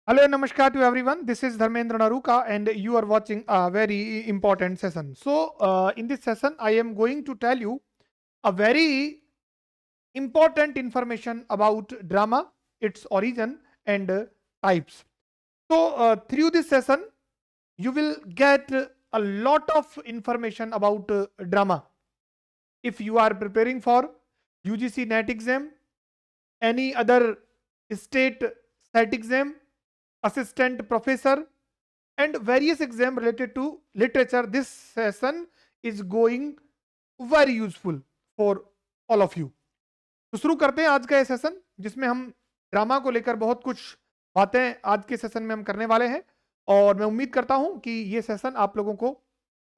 Hello and namaskar to everyone. This is Dharmendra Naruka and you are watching a very important session. In this session, I am going to tell you a very important information about drama, its origin and types. Through this session, you will get a lot of information about drama. If you are preparing for UGC NET exam, any other state SET exam, assistant professor, and various exam related to literature, this session is going very useful for all of you. तो शुरू करते हैं आज का ये session, जिसमें हम drama को लेकर बहुत कुछ बातें आज के सेशन में हम करने वाले हैं। और मैं उम्मीद करता हूं कि ये सेशन आप लोगों को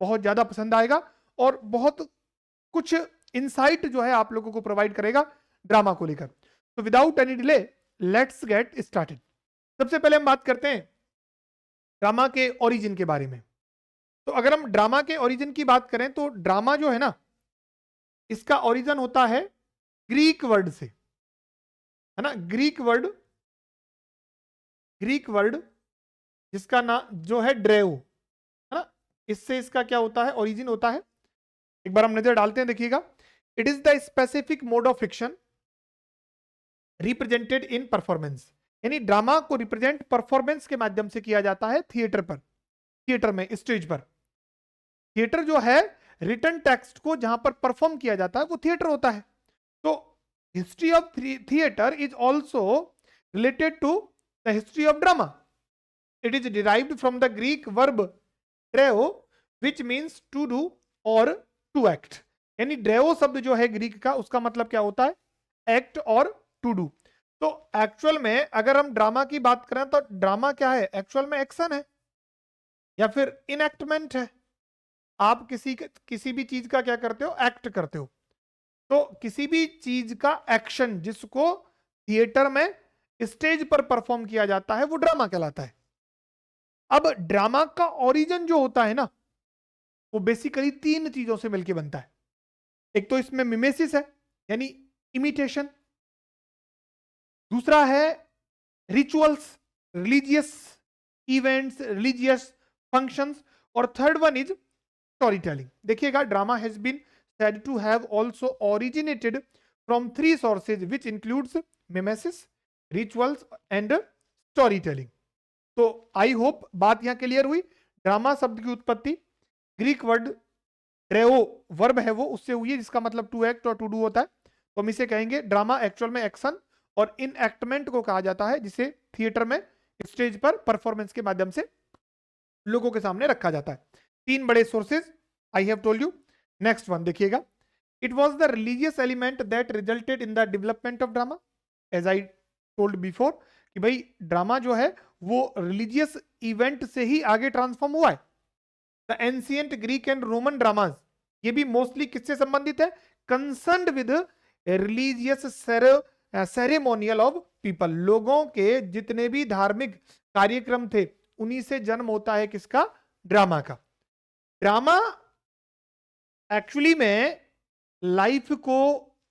बहुत ज़्यादा पसंद आएगा और बहुत कुछ इंसाइट जो है आप लोगों को प्रोवाइड करेगा ड्रामा को लेकर। तो without any delay let's get started. सबसे पहले हम बात करते हैं ड्रामा के ओरिजिन के बारे में। तो अगर हम ड्रामा के ओरिजिन की बात करें तो ड्रामा जो है ना, इसका ओरिजिन होता है ग्रीक वर्ड से, है ना। ग्रीक वर्ड जिसका नाम जो है ड्रेओ, है ना, इससे इसका क्या होता है, ओरिजिन होता है। एक बार हम नजर डालते हैं, देखिएगा। It is the specific mode of fiction represented in performance, यानी ड्रामा को रिप्रेजेंट परफॉर्मेंस के माध्यम से किया जाता है थिएटर पर, थिएटर में, स्टेज पर। थिएटर जो है, रिटन टेक्स्ट को जहां पर परफॉर्म किया जाता है वो थिएटर होता है। तो history of theatre is also related to the history of drama. It is derived from the Greek verb dreo which means to do और टू एक्ट, यानी ड्रेओ शब्द जो है ग्रीक का, उसका मतलब क्या होता है, एक्ट और टू डू। तो एक्चुअल में अगर हम ड्रामा की बात करें तो ड्रामा क्या है, एक्चुअल में एक्शन है या फिर इनएक्टमेंट है। आप किसी भी चीज का क्या करते हो, एक्ट करते हो। तो किसी भी चीज का एक्शन जिसको थिएटर में, स्टेज पर परफॉर्म किया जाता है, वो ड्रामा कहलाता है। अब ड्रामा का ओरिजिन जो होता है ना, वो बेसिकली तीन चीजों से मिलकर बनता है। एक तो इसमें मिमेसिस है, यानी इमिटेशन। दूसरा है rituals, religious events, religious functions. और third one is story telling. देखिएगा, drama has been said to have also originated from three sources which includes mimesis, rituals and storytelling. तो आई होप बात यहां clear हुई। Drama शब्द की उत्पत्ति Greek word ड्रेओ verb है वो, उससे हुई है, जिसका मतलब टू एक्ट और टू डू होता है। तो हम इसे कहेंगे ड्रामा एक्चुअल में एक्शन और इनएक्टमेंट को कहा जाता है, जिसे थिएटर में, स्टेज पर परफॉर्मेंस के माध्यम से लोगों के सामने रखा जाता है। तीन बड़े sources I have told you. Next one देखिएगा, it was the religious element that resulted in the development of drama. As I told before कि भाई ड्रामा जो है वो रिलीजियस इवेंट से ही आगे ट्रांसफॉर्म हुआ है। The ancient Greek and Roman dramas, ये भी मोस्टली किससे संबंधित है, concerned with religious ceremonial of people. लोगों के जितने भी धार्मिक कार्यक्रम थे, उन्हीं से जन्म होता है किसका, ड्रामा का। ड्रामा एक्चुअली में लाइफ को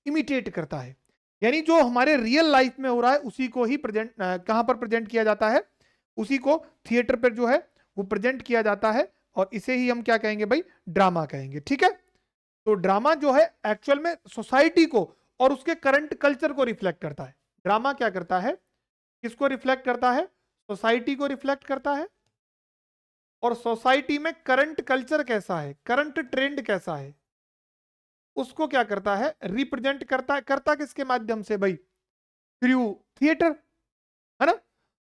इमिटेट करता है, यानी जो हमारे रियल लाइफ में हो रहा है उसी को ही प्रेजेंट, कहां पर प्रेजेंट किया जाता है, उसी को थिएटर पर जो है वो प्रेजेंट किया जाता है, और इसे ही हम क्या कहेंगे भाई, ड्रामा कहेंगे। ठीक है। तो ड्रामा जो है एक्चुअल में सोसाइटी को और उसके करंट कल्चर को रिफ्लेक्ट करता है। ड्रामा क्या करता है, किसको रिफ्लेक्ट करता है, सोसाइटी को रिफ्लेक्ट करता है। और सोसाइटी में करंट कल्चर कैसा है, करंट ट्रेंड कैसा है, उसको क्या करता है, रिप्रेजेंट करता है। करता किसके माध्यम से भाई, थ्रू थिएटर, है ना।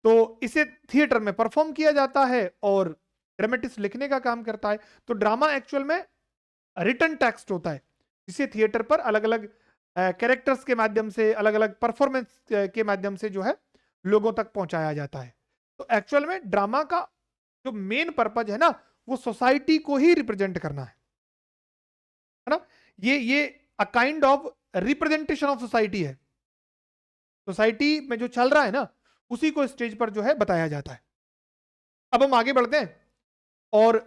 तो इसे थिएटर में परफॉर्म किया जाता है और ड्रामेटिस्ट लिखने का काम करता है। तो ड्रामा एक्चुअल में रिटन टेक्स्ट होता है, जिसे थिएटर पर अलग अलग कैरेक्टर्स के माध्यम से, अलग अलग परफॉर्मेंस के माध्यम से जो है लोगों तक पहुंचाया जाता है। तो एक्चुअल में ड्रामा का जो मेन पर्पज है ना, वो सोसाइटी को ही रिप्रेजेंट करना है ना। ये अ kind of representation of society है। सोसाइटी में जो चल रहा है ना, उसी को स्टेज पर जो है बताया जाता है। अब हम आगे बढ़ते हैं और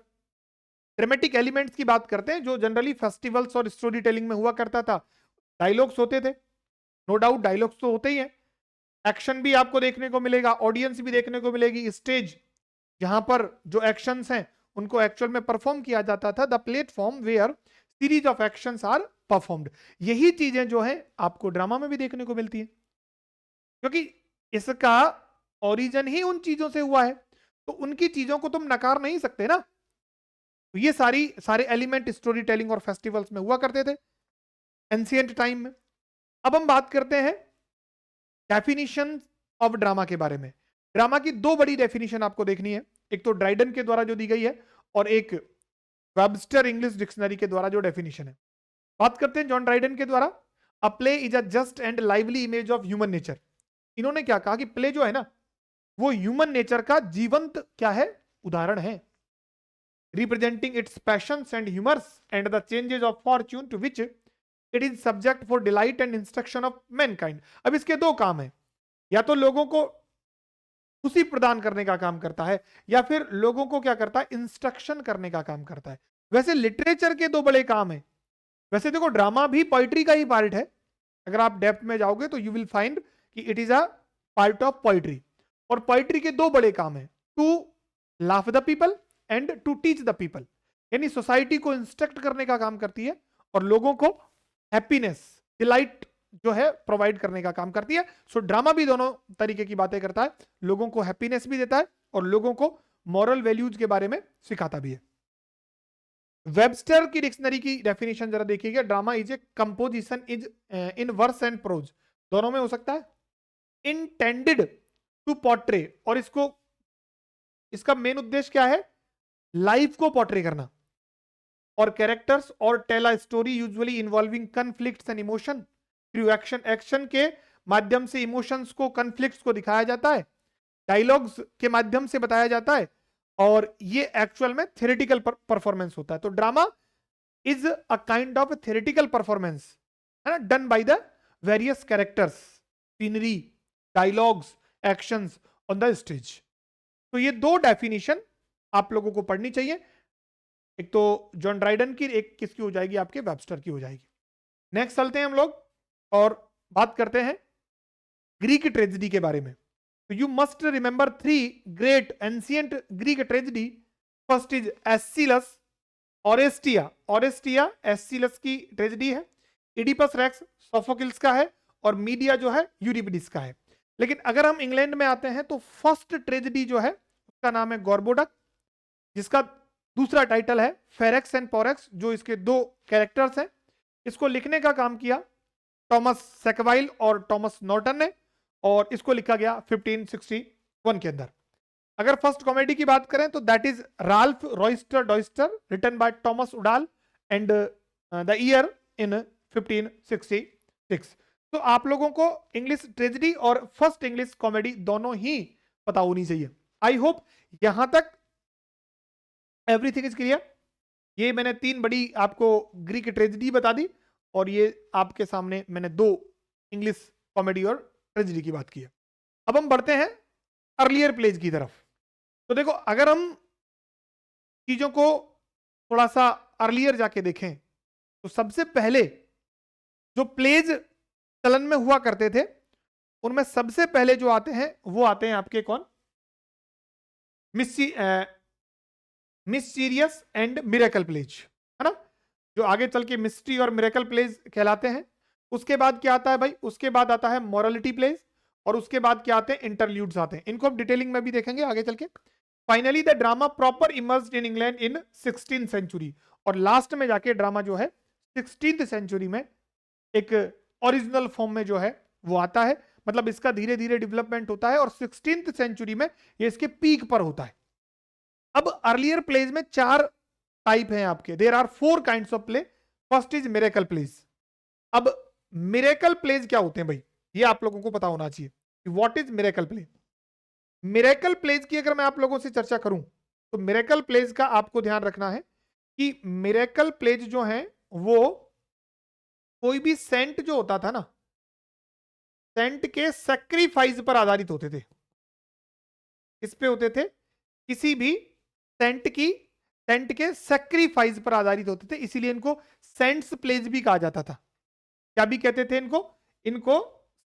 ड्रामेटिक एलिमेंट्स की बात करते हैं, जो जनरली फेस्टिवल्स और स्टोरी टेलिंग में हुआ करता था। डायलॉग्स होते थे, नो डाउट डायलॉग्स तो होते ही हैं। एक्शन भी आपको देखने को मिलेगा, ऑडियंस भी देखने को मिलेगी, स्टेज जहां पर जो एक्शंस हैं उनको एक्चुअल में परफॉर्म किया जाता था, the platform where series of actions are performed. यही चीजें जो है आपको ड्रामा में भी देखने को मिलती है, क्योंकि इसका ओरिजिन ही उन चीजों से हुआ है, तो उनकी चीजों को तुम नकार नहीं सकते ना। तो ये सारे एलिमेंट स्टोरी टेलिंग और फेस्टिवल्स में हुआ करते थे एंशिएंट टाइम में। अब हम बात करते हैं डेफिनेशन ऑफ ड्रामा के बारे में। ड्रामा की दो बड़ी डेफिनेशन आपको देखनी है, एक तो ड्राइडन के द्वारा जो दी गई है और एक वेबस्टर इंग्लिश डिक्शनरी के द्वारा जो डेफिनेशन है। बात करते हैं जॉन ड्राइडन के द्वारा, अ play is a just and lively image of human nature. इन्होंने क्या कहा कि प्ले जो है ना वो ह्यूमन नेचर का जीवंत क्या है, उदाहरण है, representing its passions and humours and the changes of fortune to which it is subject for delight and instruction of mankind. अब इसके दो काम है, या तो लोगों को खुशी प्रदान करने का काम करता है, या फिर लोगों को क्या करता है, इंस्ट्रक्शन करने का काम करता है। वैसे लिटरेचर के दो बड़े काम है। वैसे देखो ड्रामा भी पोइट्री का ही पार्ट है, अगर आप डेप्थ में जाओगे तो यू विल फाइंड कि it is a part of poetry. और पोइट्री के दो बड़े काम है, to laugh the people and to teach the people, यानी सोसाइटी को इंस्ट्रक्ट करने का काम करती है और लोगों को हैप्पीनेस, डिलाइट जो है प्रोवाइड करने का काम करती है। सो ड्रामा भी दोनों तरीके की बातें करता है, लोगों को हैप्पीनेस भी देता है और लोगों को मॉरल वैल्यूज के बारे में सिखाता भी है। वेबस्टर की डिक्शनरी की डेफिनेशन जरा देखिएगा, drama is a composition is in verse and prose, दोनों में हो सकता है, इंटेंडेड टू पोर्ट्रे, और इसका मेन उद्देश्य क्या है, लाइफ को पोर्ट्रे करना, और कैरेक्टर्स और tell a story usually involving conflicts and emotion through action, action के माध्यम से इमोशंस को, कन्फ्लिक्ट्स को दिखाया जाता है, डायलॉग्स के माध्यम से बताया जाता है, और ये एक्चुअल में थ्योरेटिकल परफॉर्मेंस होता है। तो drama is a kind of theoretical performance, है ना, done by the various characters, scenery, dialogues, actions on the stage. तो ये दो डेफिनेशन आप लोगों को पढ़नी चाहिए, एक तो जॉन ड्राइडन की, एक किसकी हो जाएगी, आपके वेबस्टर की हो जाएगी। नेक्स्ट चलते हैं हम लोग और बात करते हैं ग्रीक ट्रेजेडी के बारे में। तो you must remember 3 great ancient Greek tragedy. First is Aeschylus, Oresteia, Oresteia Aeschylus की ट्रेजेडी है, इडिपस रेक्स सोफोक्लिस का है, और मीडिया जो है यूरिपिडिस का है। लेकिन अगर हम इंग्लैंड में आते हैं तो फर्स्ट ट्रेजेडी जो है उसका नाम है गॉर्बोडक, जिसका दूसरा टाइटल है फेरेक्स एंड पोरेक्स, जो इसके दो कैरेक्टर्स हैं। इसको लिखने का काम किया थॉमस सेकवाइल और थॉमस नॉर्टन ने, और इसको लिखा गया 1561 के अंदर। अगर फर्स्ट कॉमेडी की बात करें तो that is Ralph Royster Doyster, written by Thomas Udall, and the year in 1566। तो आप लोगों को इंग्लिश ट्रेजेडी और फर्स्ट इंग्लिश कॉमेडी दोनों ही पता होनी चाहिए। आई होप यहां तक एवरीथिंग इज क्लियर। ये मैंने 3 बड़ी आपको ग्रीक ट्रेजेडी बता दी, और ये आपके सामने मैंने 2 इंग्लिश कॉमेडी और ट्रेजेडी की बात की है। अब हम बढ़ते हैं अर्लियर प्लेज की तरफ। तो देखो अगर हम चीजों को थोड़ा सा अर्लियर जाके देखें तो सबसे पहले जो प्लेज चलन में हुआ करते थे उनमें सबसे पहले जो आते हैं वो आते हैं आपके कौन, मिस्टीरियस एंड मिरेकल प्लेज, है ना, जो आगे चल के मिस्ट्री और मिरेकल प्लेज कहलाते हैं। उसके बाद क्या आता है भाई, उसके बाद आता है मोरालिटी प्लेज, और उसके बाद क्या आते हैं, इंटरल्यूड्स आते हैं। इनको हम डिटेलिंग में भी देखेंगे आगे चल के। Finally the drama proper emerged in England in 16th century, और लास्ट में जाके ड्रामा जो है 16th सेंचुरी में एक ओरिजिनल फॉर्म में जो है वो आता है, मतलब इसका धीरे धीरे डेवलपमेंट होता है और 16th सेंचुरी में ये इसके पीक पर होता है। अब अर्लियर प्लेज में 4 टाइप हैं आपके, there are 4 kinds of play. First is miracle plays. अब मिरेकल प्लेज क्या होते हैं भाई, ये आप लोगों को पता होना चाहिए कि what is miracle play. Miracle plays की अगर मैं आप लोगों से चर्चा करूं तो मिरेकल प्लेज का आपको ध्यान रखना है कि मिरेकल प्लेज जो है वो कोई भी सेंट जो होता था ना, सेंट के सैक्रिफाइस पर आधारित होते थे। किस पे होते थे, किसी भी सेंट के सैक्रिफाइस पर आधारित होते थे, इसीलिए इनको सेंट्स प्लेज भी कहा जाता था। क्या भी कहते थे इनको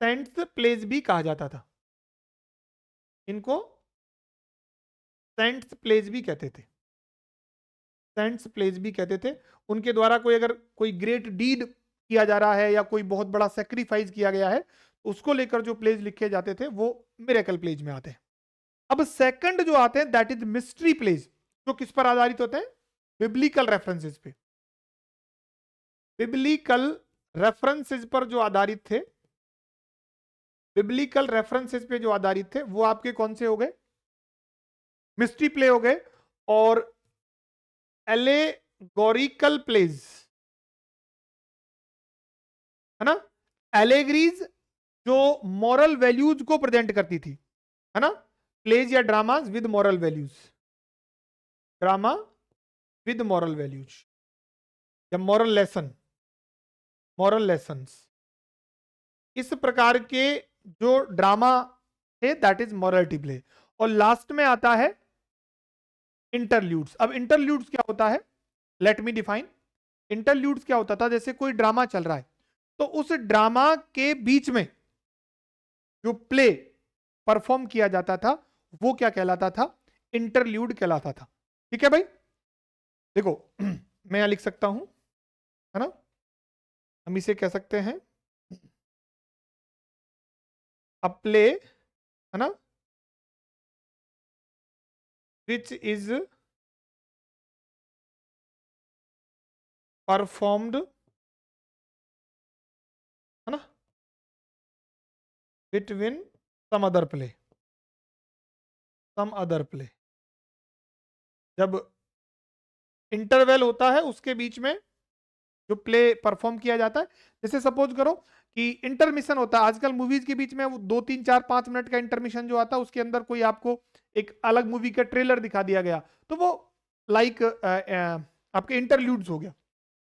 सेंट्स प्लेज भी कहा जाता था, इनको सेंट्स प्लेज भी कहते थे, सेंट्स प्लेज भी कहते थे। उनके द्वारा कोई अगर कोई ग्रेट डीड किया जा रहा है या कोई बहुत बड़ा सेक्रीफाइस किया गया है, तो उसको लेकर जो प्लेज लिखे जाते थे वो मिरेकल प्लेज में आते हैं। अब सेकंड जो आते हैं दैट इज मिस्ट्री प्लेज, जो किस पर आधारित होते हैं? बिब्लिकल रेफरेंसेस पे, बिब्लिकल रेफरेंसेस पर जो आधारित थे, बिब्लिकल रेफरेंसेस पे जो आधारित थे वो आपके कौन से हो गए? मिस्ट्री प्ले हो गए। और एलेगोरिकल प्लेज, है ना, एलेगरीज जो मॉरल वैल्यूज को प्रेजेंट करती थी, है ना, प्लेज या dramas with moral values, drama with moral values या मॉरल लेसन, मॉरल लेसन्स, इस प्रकार के जो ड्रामा थे दैट इज मॉरलिटी प्ले। और लास्ट में आता है इंटरल्यूड्स। अब इंटरल्यूड्स क्या होता है? Let me define. इंटरल्यूड्स क्या होता था? जैसे कोई ड्रामा चल रहा है तो उस ड्रामा के बीच में जो प्ले परफॉर्म किया जाता था वो क्या कहलाता था? इंटरल्यूड कहलाता था। ठीक है भाई, देखो मैं यहां लिख सकता हूं, है ना, हम इसे कह सकते हैं अ प्ले, है ना, विच इज परफॉर्म्ड, है ना, between some other play, some other play. जब इंटरवेल होता है उसके बीच में जो प्ले परफॉर्म किया जाता है, जैसे सपोज करो कि इंटरमिशन होता है आजकल मूवीज के बीच में, वो 2 3 4 5 मिनट का इंटरमिशन जो आता है उसके अंदर कोई आपको एक अलग मूवी का ट्रेलर दिखा दिया गया, तो वो लाइक आपके इंटरल्यूड्स हो गया।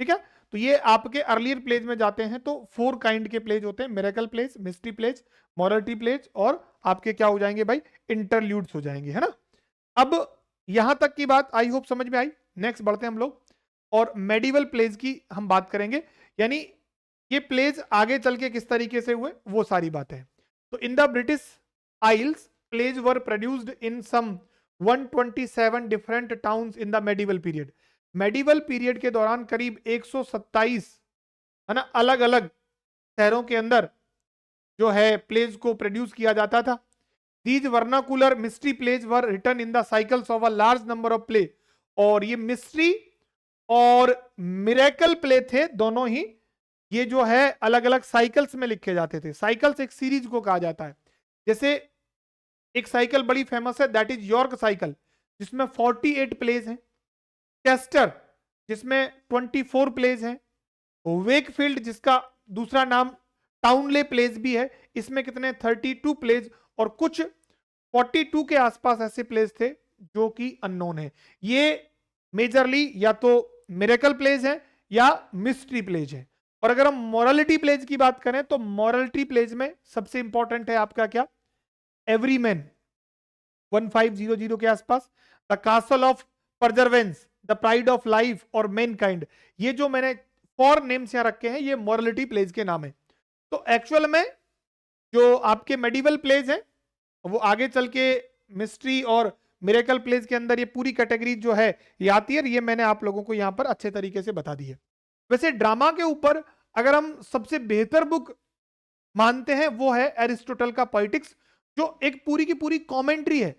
ठीक है, तो ये आपके अर्लियर प्लेज में जाते हैं। तो 4 काइंड के प्लेज होते हैं, miracle plays, mystery plays, morality plays और आपके क्या हो जाएंगे भाई? इंटरल्यूड्स हो जाएंगे, है ना। अब यहां तक की बात आई होप समझ में आई। नेक्स्ट बढ़ते हैं हम लोग और मेडिवल प्लेज की हम बात करेंगे, यानी ये प्लेज आगे चल के किस तरीके से हुए वो सारी बातें। तो in the British Isles plays were produced in some 127 different towns in the medieval period. Medieval period के दौरान करीब 127, है ना, अलग अलग शहरों के अंदर जो है प्लेज को प्रोड्यूस किया जाता था। These vernacular mystery plays were written in the cycles of a large number of play. और ये मिस्ट्री और मिरेकल प्ले थे दोनों ही, ये जो है अलग अलग साइकिल्स में लिखे जाते थे। साइकिल्स एक सीरीज को कहा जाता है। जैसे एक साइकिल बड़ी फेमस है दैट इज यॉर्क साइकिल, जिसमें 48 प्लेज हैं। चेस्टर जिसमें 24 प्लेज हैं। वेकफील्ड जिसका दूसरा नाम टाउनले प्लेज भी है, इसमें कितने? 32 प्लेज। और कुछ 42 के आसपास ऐसे प्लेज थे जो कि अननोन है। ये मेजरली या तो मिरेकल प्लेज है या मिस्ट्री प्लेज है। और अगर हम मॉरलिटी प्लेज की बात करें तो मॉरलिटी प्लेज में सबसे इंपॉर्टेंट है आपका क्या? एवरीमैन 1500 के आसपास, the castle of perseverance, the pride of life और मैनकाइंड। ये जो मैंने 4 नेम्स यहां रखे हैं ये मॉरलिटी प्लेज के नाम है। तो एक्चुअल में जो आपके मेडिवल प्लेज हैं वो आगे चल के मिस्ट्री और मिरेकल प्लेज के अंदर ये पूरी कैटेगरी जो है ये आती है। ये मैंने आप लोगों को यहां पर अच्छे तरीके से बता दी है। वैसे ड्रामा के ऊपर अगर हम सबसे बेहतर बुक मानते हैं वो है एरिस्टोटल का पोएटिक्स, जो एक पूरी की पूरी कॉमेंट्री है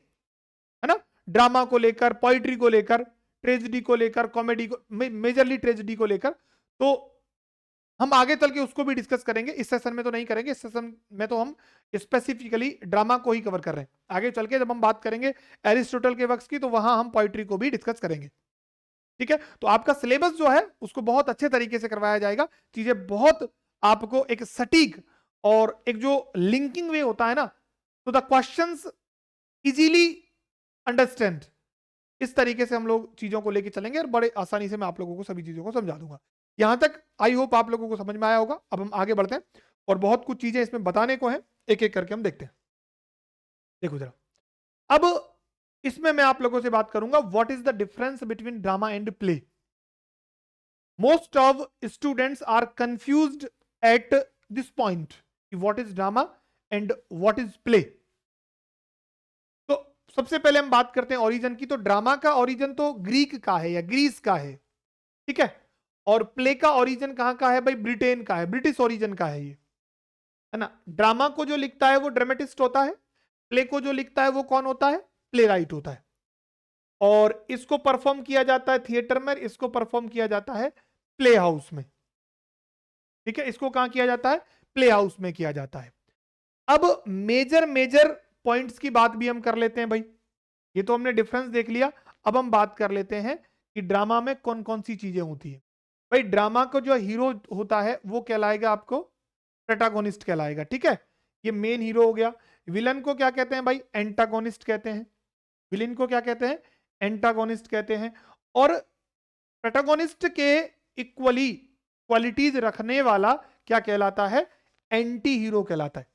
ना, ड्रामा को लेकर, पोइट्री को लेकर, ट्रेजेडी को लेकर, कॉमेडी को, मेजरली ट्रेजेडी को लेकर। तो हम आगे चल के उसको भी डिस्कस करेंगे, इस सेशन में तो नहीं करेंगे। इस सेशन में तो हम स्पेसिफिकली ड्रामा को ही कवर कर रहे हैं। आगे चल के जब हम बात करेंगे एरिस्टोटल के वर्क्स की तो वहां हम पोइट्री को भी डिस्कस करेंगे। ठीक है, तो आपका सिलेबस जो है उसको बहुत अच्छे तरीके से करवाया जाएगा। चीजें बहुत आपको एक सटीक और एक जो लिंकिंग वे होता है ना, तो द क्वेश्चंस इजीली अंडरस्टैंड, इस तरीके से हम लोग चीजों को लेके चलेंगे और बड़े आसानी से मैं आप लोगों को सभी चीजों को समझा दूंगा। यहां तक आई होप आप लोगों को समझ में आया होगा। अब हम आगे बढ़ते हैं और बहुत कुछ चीजें इसमें बताने को हैं, एक एक करके हम देखते हैं। देखो जरा, अब इसमें मैं आप लोगों से बात करूंगा what is the difference between drama and play. Most of students are confused at this point. कि what is drama and what is play. तो सबसे पहले हम बात करते हैं ओरिजिन की। तो ड्रामा का ओरिजिन तो ग्रीक का है या ग्रीस का है, ठीक है। और प्ले का ओरिजिन कहां का है भाई? ब्रिटेन का है, ब्रिटिश ओरिजिन का है ये, है ना। ड्रामा को जो लिखता है वो ड्रामेटिस्ट होता है, प्ले को जो लिखता है वो कौन होता है? प्ले राइट होता है। और इसको परफॉर्म किया जाता है थिएटर में, इसको परफॉर्म किया जाता है प्ले हाउस में, ठीक है। इसको कहां किया जाता है? प्ले हाउस में किया जाता है। अब मेजर मेजर पॉइंट्स की बात भी हम कर लेते हैं भाई। ये तो हमने डिफरेंस देख लिया, अब हम बात कर लेते हैं कि ड्रामा में कौन कौन सी चीजें होती है। भाई ड्रामा का जो हीरो होता है वो कहलाएगा आपको प्रोटैगोनिस्ट कहलाएगा, ठीक है। ये मेन हीरो हो गया। विलन को क्या कहते हैं भाई? एंटागोनिस्ट कहते हैं। विलन को क्या कहते हैं? एंटागोनिस्ट कहते हैं। और प्रोटैगोनिस्ट के इक्वली क्वालिटीज रखने वाला क्या कहलाता है? एंटी हीरो कहलाता है।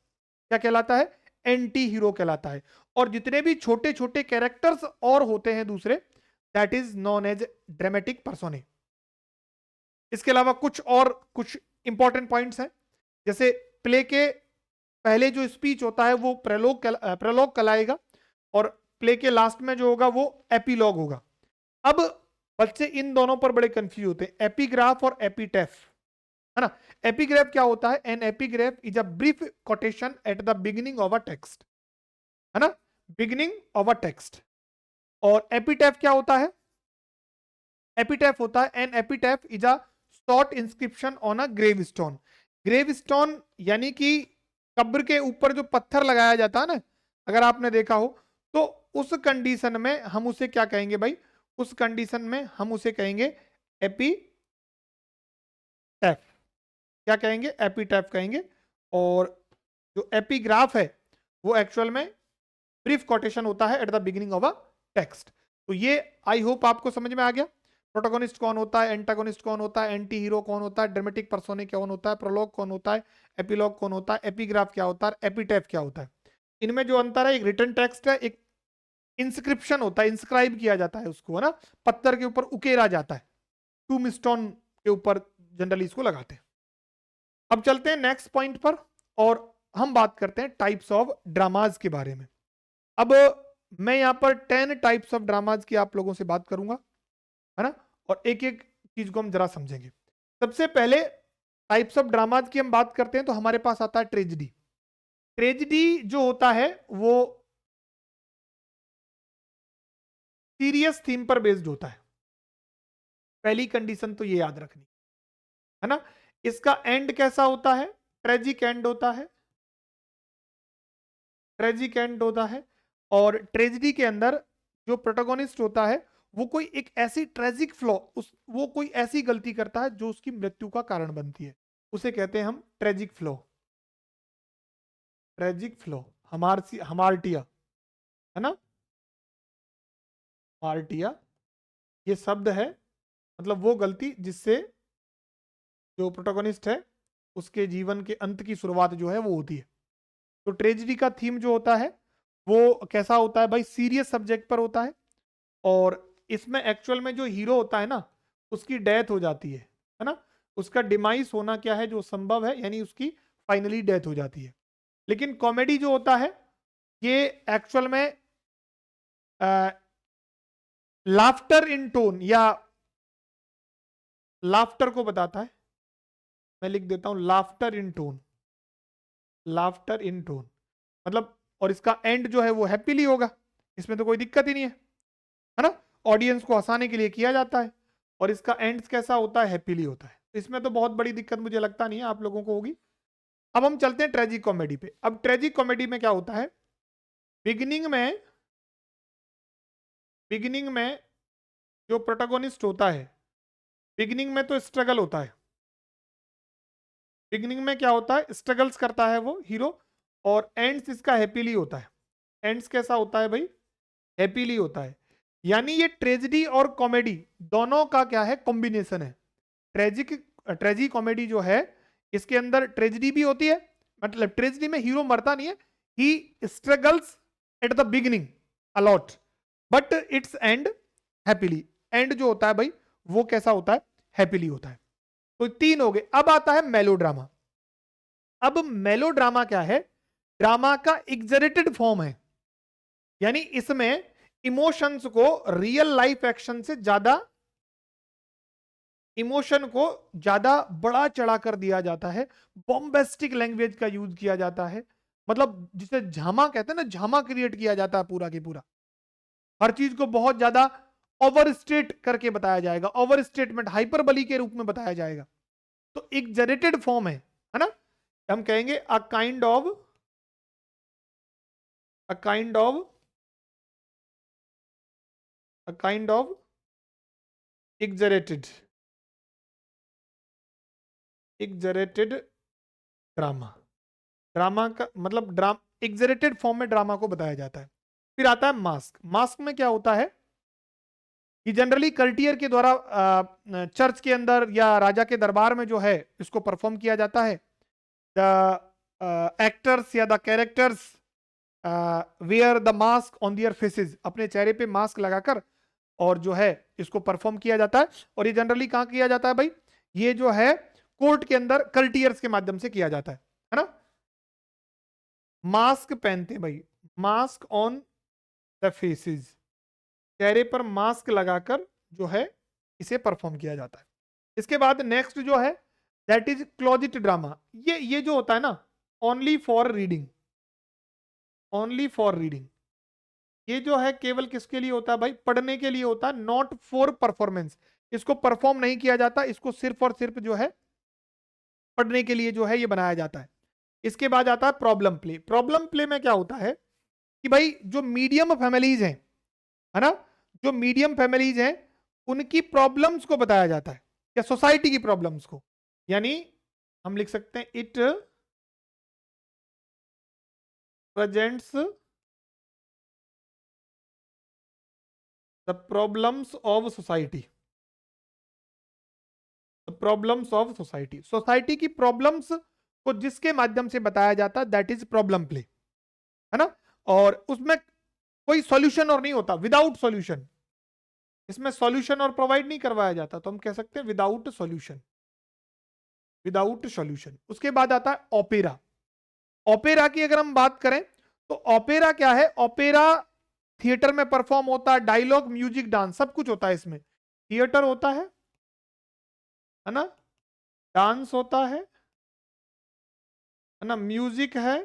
क्या कहलाता है? एंटी हीरो कहलाता है। और जितने भी छोटे छोटे कैरेक्टर्स और होते हैं दूसरे, that is known as dramatic personae. इसके अलावा कुछ इंपॉर्टेंट पॉइंट्स हैं, जैसे प्ले के पहले जो स्पीच होता है वो प्रेलोग कहलाएगा, और प्ले के लास्ट में जो होगा वो एपीलॉग होगा। अब बच्चे इन दोनों पर बड़े कंफ्यूज होते हैं, एपीग्राफ और एपीटेफ, है ना। एपीग्राफ क्या होता है? An epigraph is a brief quotation at the beginning of a text, है ना, बिगिनिंग ऑफ अ टेक्स्ट। और एपीटेफ क्या होता है? एपीटेफ होता है an epitaph is a short inscription on a gravestone. Gravestone यानी कि कब्र के ऊपर जो पत्थर लगाया जाता है ना, अगर आपने देखा हो, तो उस कंडीशन में हम उसे क्या कहेंगे भाई? उस कंडीशन में हम उसे कहेंगे एपीटेफ। क्या कहेंगे? एपीटेफ कहेंगे। और जो एपीग्राफ है वो एक्चुअल में ब्रीफ कोटेशन होता है eight the beginning of a text. तो ये आई होप आपको समझ में आ गया। प्रोटोगोनिस्ट कौन होता है, एंटागोनिस्ट कौन होता है, एंटी हीरो कौन होता है, ड्रामेटिक पर्सोने कौन होता है, प्रोलॉग कौन होता है, एपिलॉग कौन होता है, एपीग्राफ क्या होता है, एपीटेफ क्या होता है। इनमें जो अंतर है, एक रिटन टेक्स्ट है, एक इंस्क्रिप्शन होता है, इंस्क्राइब किया जाता है उसको, है ना, पत्थर के ऊपर उकेरा जाता है, टूम स्टोन के ऊपर जनरली इसको लगाते हैं। अब चलते हैं नेक्स्ट पॉइंट पर और हम बात करते हैं टाइप्स ऑफ ड्रामाज के बारे में। अब मैं यहां पर 10 टाइप्स ऑफ ड्रामाज की आप लोगों से बात करूंगा, है ना, और एक एक चीज को हम जरा समझेंगे। सबसे पहले टाइप्स ऑफ ड्रामाज की हम बात करते हैं तो हमारे पास आता है ट्रेजेडी। ट्रेजेडी जो होता है वो सीरियस थीम पर बेस्ड होता है। पहली कंडीशन तो ये याद रखनी, है ना। इसका एंड कैसा होता है? ट्रेजिक एंड होता है, ट्रेजिक एंड होता है। और ट्रेजेडी के अंदर जो प्रोटोगोनिस्ट होता है वो कोई एक ऐसी ट्रेजिक फ्लॉ, वो कोई ऐसी गलती करता है जो उसकी मृत्यु का कारण बनती है, उसे कहते हैं हम ट्रेजिक फ्लॉ। ट्रेजिक फ्लॉ, हमार्टिया, है ना, मार्टिया ये शब्द है, मतलब वो गलती जिससे जो प्रोटोगोनिस्ट है उसके जीवन के अंत की शुरुआत जो है वो होती है। तो ट्रेजेडी का थीम जो होता है वो कैसा होता है भाई? सीरियस सब्जेक्ट पर होता है। और इसमें एक्चुअल में जो हीरो होता है ना उसकी डेथ हो जाती है ना, उसका डिमाइस होना क्या है जो संभव है, यानी उसकी फाइनली डेथ हो जाती है। लेकिन कॉमेडी जो होता है ये एक्चुअल में लाफ्टर इन टोन या लाफ्टर को बताता है। मैं लिख देता हूं लाफ्टर इन टोन, लाफ्टर इन टोन मतलब, और इसका एंड जो है वो हैप्पीली होगा, इसमें तो कोई दिक्कत ही नहीं है ना, ऑडियंस को हंसाने के लिए किया जाता है। और इसका एंड कैसा होता है? हैप्पीली होता है। इसमें तो बहुत बड़ी दिक्कत मुझे लगता नहीं है आप लोगों को होगी। अब हम चलते हैं ट्रेजिक कॉमेडी पे। अब ट्रेजिक कॉमेडी में क्या होता है? बिगिनिंग में जो प्रोटोगोनिस्ट होता है, बिगिनिंग में तो स्ट्रगल होता है। बिगिनिंग में क्या होता है? स्ट्रगल्स करता है वो हीरो, और एंड्स इसका हैप्पीली होता है। एंड्स कैसा होता है भाई? हैप्पीली होता है। यानी ये ट्रेजेडी और कॉमेडी दोनों का क्या है? कॉम्बिनेशन है। ट्रेजी कॉमेडी जो है इसके अंदर ट्रेजेडी भी होती है, मतलब ट्रेजेडी में हीरो मरता नहीं है, ही struggles eight the beginning a lot but it's and happily. And जो होता है भाई वो कैसा होता है? हैप्पीली होता है। तो 3 हो गए। अब आता है मेलोड्रामा। अब मेलो ड्रामा क्या है? ड्रामा का एग्जरेटेड फॉर्म है, यानी इसमें इमोशंस को रियल लाइफ एक्शन से ज्यादा, इमोशन को ज्यादा बढ़ा चढ़ा कर दिया जाता है, बॉम्बेस्टिक लैंग्वेज का यूज किया जाता है, मतलब जिसे झामा कहते हैं ना, झामा क्रिएट किया जाता है पूरा की पूरा, हर चीज को बहुत ज्यादा ओवर स्टेट करके बताया जाएगा, ओवर स्टेटमेंट हाइपरबली के रूप में बताया जाएगा। तो एग्जरेटेड फॉर्म है ना, हम कहेंगे a kind of a kind of a kind of exaggerated exaggerated drama. Drama का मतलब एग्जरेटेड फॉर्म में ड्रामा को बताया जाता है। फिर आता है मास्क। मास्क में क्या होता है कि जनरली कल्टियर के द्वारा चर्च के अंदर या राजा के दरबार में जो है इसको परफॉर्म किया जाता है। द एक्टर्स या the characters wear the mask on their faces, अपने चेहरे पे मास्क लगाकर और जो है इसको परफॉर्म किया जाता है। और ये जनरली कहाँ किया जाता है भाई? ये जो है कोर्ट के अंदर कल्टियर्स के माध्यम से किया जाता है ना। मास्क पहनते हैं भाई, मास्क ऑन द फेसेस, चेहरे पर मास्क लगाकर जो है इसे परफॉर्म किया जाता है। इसके बाद नेक्स्ट जो है दैट इज क्लोजिट ड्रामा। ये जो होता है ना, only for reading, only for reading, ये जो है केवल किसके लिए होता है भाई? पढ़ने के लिए होता है, नॉट फॉर परफॉर्मेंस। इसको परफॉर्म नहीं किया जाता, इसको सिर्फ और सिर्फ जो है पढ़ने के लिए जो है ये बनाया जाता है। इसके बाद आता है प्रॉब्लम प्ले। प्रॉब्लम प्ले में क्या होता है कि भाई जो मीडियम फैमिलीज हैं, है ना, जो मीडियम फैमिलीज हैं उनकी प्रॉब्लम्स को बताया जाता है, या सोसाइटी की प्रॉब्लम्स को, यानी हम लिख सकते हैं it presents the problems of society, problems of society, society की प्रॉब्लम्स को जिसके माध्यम से बताया जाता है दैट इज प्रॉब्लम प्ले, है ना। और उसमें कोई सॉल्यूशन और नहीं होता, विदाउट सॉल्यूशन, इसमें सॉल्यूशन और प्रोवाइड नहीं करवाया जाता, तो हम कह सकते हैं विदाउट सॉल्यूशन, विदाउट सॉल्यूशन। उसके बाद आता है ओपेरा। ओपेरा की अगर हम बात करें तो ओपेरा क्या है? ओपेरा थिएटर में परफॉर्म होता है, डायलॉग, म्यूजिक, डांस सब कुछ होता है इसमें। थिएटर होता है ना, डांस होता है ना, म्यूजिक है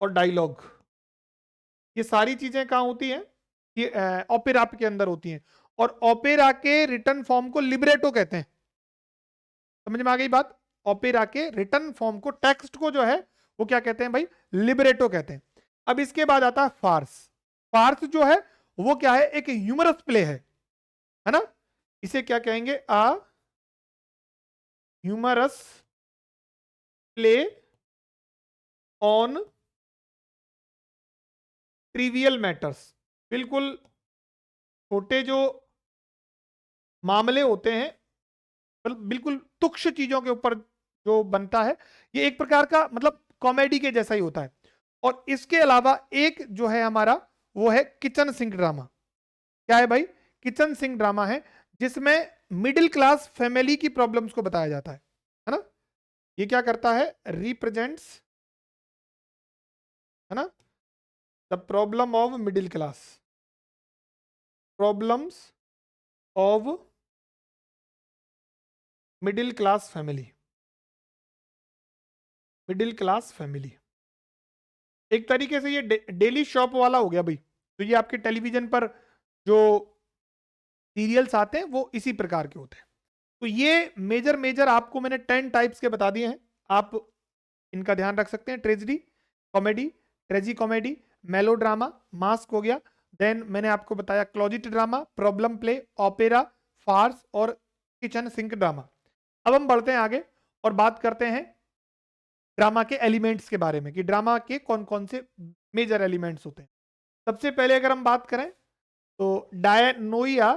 और डायलॉग, ये सारी चीजें कहां होती हैं? ये ओपेरा के अंदर होती हैं। और ओपेरा के रिटर्न फॉर्म को लिबरेटो कहते हैं। समझ में आ गई बात? ओपेरा के रिटर्न फॉर्म को, टेक्स्ट को जो है वो क्या कहते हैं भाई? लिबरेटो कहते हैं। अब इसके बाद आता है फार्स। फार्स जो है वो क्या है? एक ह्यूमरस प्ले है ना। इसे क्या कहेंगे? Humorous play on trivial matters. बिल्कुल छोटे जो मामले होते हैं, बिल्कुल तुच्छ चीजों के ऊपर जो बनता है, ये एक प्रकार का मतलब कॉमेडी के जैसा ही होता है। और इसके अलावा एक जो है हमारा वो है किचन सिंक ड्रामा। क्या है भाई? किचन सिंक ड्रामा है जिसमें मिडिल क्लास फैमिली की प्रॉब्लम्स को बताया जाता है ना। ये क्या करता है? रिप्रेजेंट्स, है ना, the problem of middle class, problems of middle class family, middle class family. एक तरीके से ये डेली शॉप वाला हो गया भाई। तो ये आपके टेलीविजन पर जो सीरियल्स आते हैं वो इसी प्रकार के होते हैं। तो ये मेजर मेजर आपको मैंने 10 टाइप्स के बता दिए हैं, आप इनका ध्यान रख सकते हैं। Tragedy comedy, tragicomedy, melodrama, masque हो गया, देन मैंने आपको बताया closet drama, problem play, opera, farce और किचन सिंक ड्रामा। अब हम बढ़ते हैं आगे और बात करते हैं ड्रामा के एलिमेंट्स के बारे में कि ड्रामा के कौन कौन से मेजर एलिमेंट्स होते हैं। सबसे पहले अगर हम बात करें तो डायनोइया,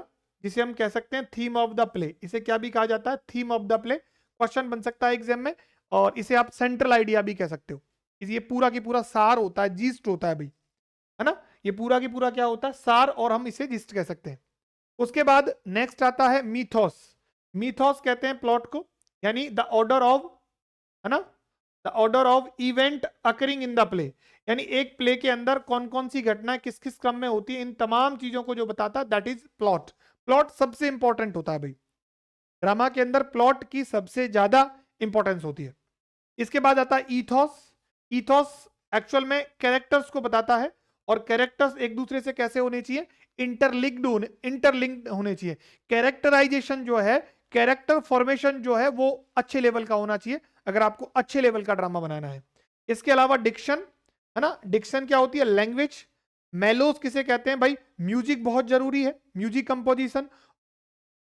जिसे हम कह सकते हैं थीम ऑफ द प्ले, इसे क्या भी कहा जाता है? Theme of the play. Question बन सकता है एग्जाम में। और इसे आप सेंट्रल आइडिया भी कह सकते हो। ये पूरा की पूरा सार होता है, जीस्ट होता है भाई, है ना। ये पूरा की पूरा क्या होता है? सार, और हम इसे जीस्ट कह सकते हैं। उसके बाद नेक्स्ट आता है मीथोस। मीथोस कहते हैं प्लॉट को, यानी द ऑर्डर ऑफ, है ना, the order of event occurring in the play, यानी एक प्ले के अंदर कौन कौन सी घटना किस किस क्रम में होती है, इन तमाम चीजों को जो बताता है दैट इज प्लॉट। प्लॉट सबसे इंपॉर्टेंट होता है भाई, ड्रामा के अंदर प्लॉट की सबसे ज्यादा इंपॉर्टेंस होती है। इसके बाद आता है ईथॉस। ईथॉस एक्चुअल में कैरेक्टर्स को बताता है, और कैरेक्टर्स एक दूसरे से कैसे होने चाहिए, इंटरलिंक्ड होने चाहिए। कैरेक्टराइजेशन जो है, कैरेक्टर फॉर्मेशन जो है वो अच्छे लेवल का होना चाहिए अगर आपको अच्छे लेवल का ड्रामा बनाना है। इसके अलावा डिक्शन है ना, डिक्शन क्या होती है, लैंग्वेज। मेलोस किसे कहते हैं भाई, म्यूजिक बहुत जरूरी है, म्यूजिक कंपोजिशन।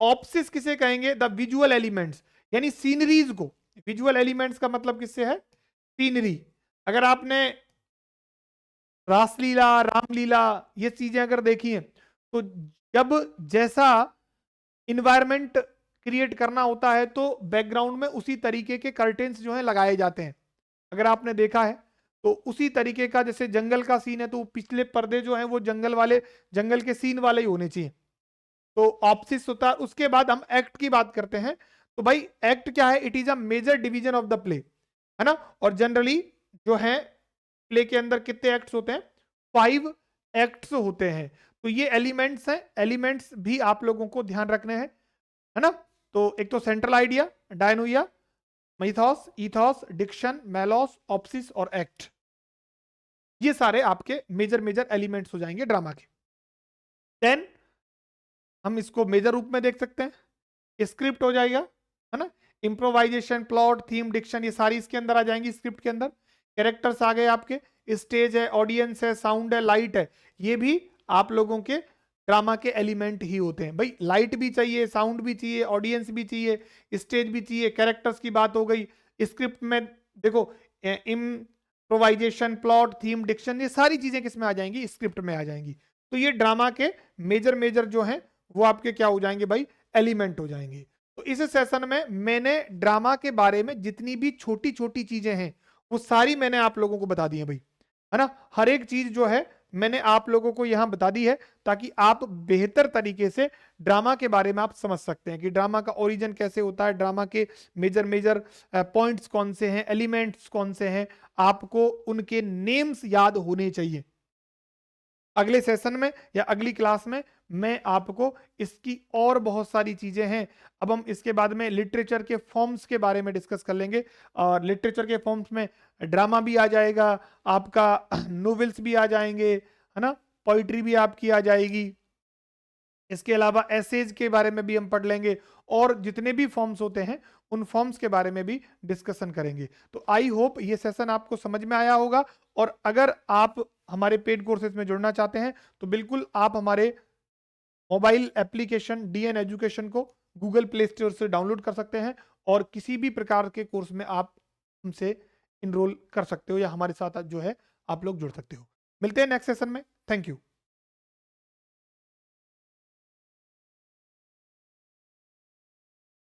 ऑप्सिस किसे कहेंगे, द विजुअल एलिमेंट्स, यानी सीनरीज को। विजुअल एलिमेंट्स का मतलब किससे है, सीनरी। अगर आपने रासलीला, रामलीला, ये चीजें अगर देखी हैं, तो जब जैसा इन्वायरमेंट क्रिएट करना होता है तो बैकग्राउंड में उसी तरीके के कर्टेन्स जो है लगाए जाते हैं। अगर आपने देखा है तो उसी तरीके का, जैसे जंगल का सीन है तो पिछले पर्दे जो है वो जंगल वाले, जंगल के सीन वाले ही होने चाहिए। तो ऑप्सिस होता है। उसके बाद हम एक्ट की बात करते हैं, तो भाई एक्ट क्या है, it is a major division of the play, है ना। और जनरली जो है प्ले के अंदर कितने एक्ट्स होते हैं, 5 एक्ट्स होते हैं। तो ये एलिमेंट्स हैं, एलिमेंट्स भी आप लोगों को ध्यान रखने हैं, है ना। तो एक तो central idea, dianoia, mythos, ethos, diction, melos, opsis और एक्ट, ये सारे आपके मेजर मेजर एलिमेंट्स हो जाएंगे ड्रामा के। देन हम इसको मेजर रूप में देख सकते हैं, स्क्रिप्ट हो जाएगा, है ना। इम्प्रोवाइजेशन, प्लॉट, थीम, डिक्शन, ये सारी इसके अंदर आ जाएंगी स्क्रिप्ट के अंदर। कैरेक्टर्स आ गए आपके, स्टेज है, ऑडियंस है, साउंड है, लाइट है, ये भी आप लोगों के ड्रामा के एलिमेंट ही होते हैं भाई। लाइट भी चाहिए, साउंड भी चाहिए, ऑडियंस भी चाहिए, स्टेज भी चाहिए, कैरेक्टर्स की बात हो गई। स्क्रिप्ट में देखो इम्प्रोवाइजेशन, प्लॉट, थीम, डिक्शन, ये सारी चीजें किस में आ जाएंगी, स्क्रिप्ट में आ जाएंगी। तो ये ड्रामा के मेजर मेजर जो हैं वो आपके क्या हो जाएंगे भाई, एलिमेंट हो जाएंगे। तो इस सेशन में मैंने ड्रामा के बारे में जितनी भी छोटी छोटी चीजें हैं वो सारी मैंने आप लोगों को बता दी है भाई, है ना। हर एक चीज जो है मैंने आप लोगों को यहां बता दी है, ताकि आप बेहतर तरीके से ड्रामा के बारे में आप समझ सकते हैं कि ड्रामा का ओरिजिन कैसे होता है, ड्रामा के मेजर मेजर पॉइंट्स कौन से हैं, एलिमेंट्स कौन से हैं, आपको उनके नेम्स याद होने चाहिए। अगले सेशन में या अगली क्लास में मैं आपको इसकी और बहुत सारी चीजें हैं, अब हम इसके बाद में लिटरेचर के फॉर्म्स के बारे में डिस्कस कर लेंगे। और लिटरेचर के फॉर्म्स में ड्रामा भी आ जाएगा आपका, नोवेल्स भी आ जाएंगे, है ना, पोइट्री भी आपकी आ जाएगी। इसके अलावा एसेज के बारे में भी हम पढ़ लेंगे, और जितने भी फॉर्म्स होते हैं उन फॉर्म्स के बारे में भी डिस्कशन करेंगे। तो आई होप ये सेशन आपको समझ में आया होगा। और अगर आप हमारे पेड कोर्सेज में जुड़ना चाहते हैं तो बिल्कुल आप हमारे मोबाइल एप्लीकेशन डीएन एजुकेशन को गूगल प्ले स्टोर से डाउनलोड कर सकते हैं, और किसी भी प्रकार के कोर्स में आप हमसे इनरोल कर सकते हो, या हमारे साथ जो है आप लोग जुड़ सकते हो। मिलते हैं नेक्स्ट सेशन में। Thank you.